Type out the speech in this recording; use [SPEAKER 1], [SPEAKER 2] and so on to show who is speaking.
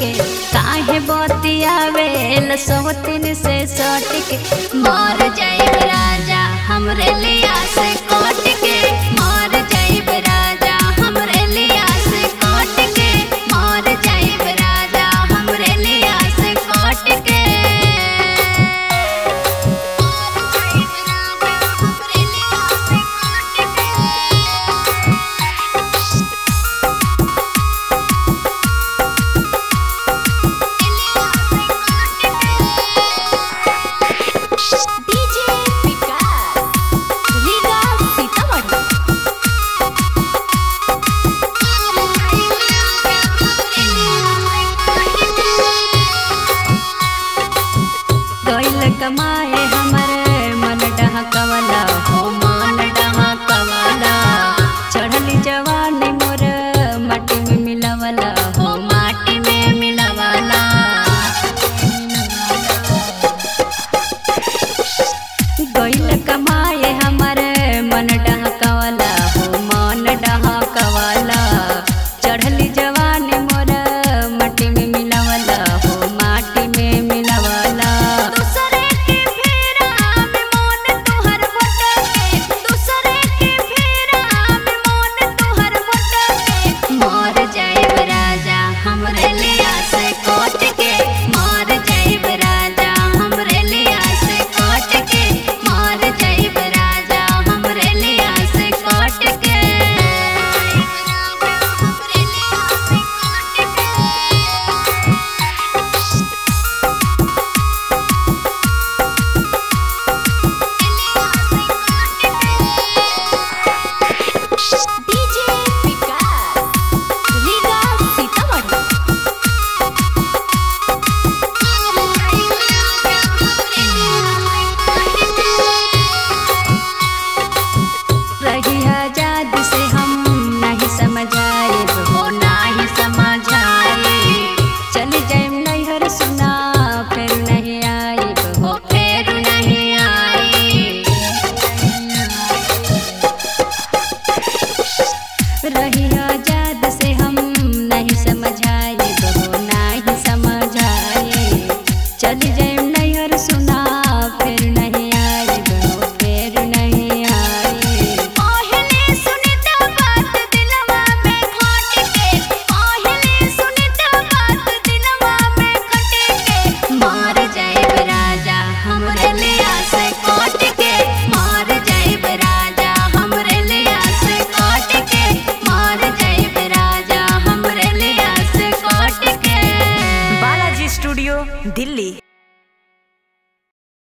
[SPEAKER 1] के काहे बतियावेल सोतिन से सट के मर जाइब राजा हमरे लिया से कट के मर जाइब राजा हमरे लिया से कट के मर जाइब राजा हमरे लिया से कट के कमाए हमरे मन डहकवला हो मन डहकवला चढ़ली जवानी मोर माटी में मिलावला हो माटी में मिलावला गइल कमाए हमरे मन डहकवला हो मन डहकवला चढ़ली जवानी मोर माटी में मिलावला हो माटी में मिलावला रही आजाद से हम नहीं समझाए बहो नहीं समझाए चल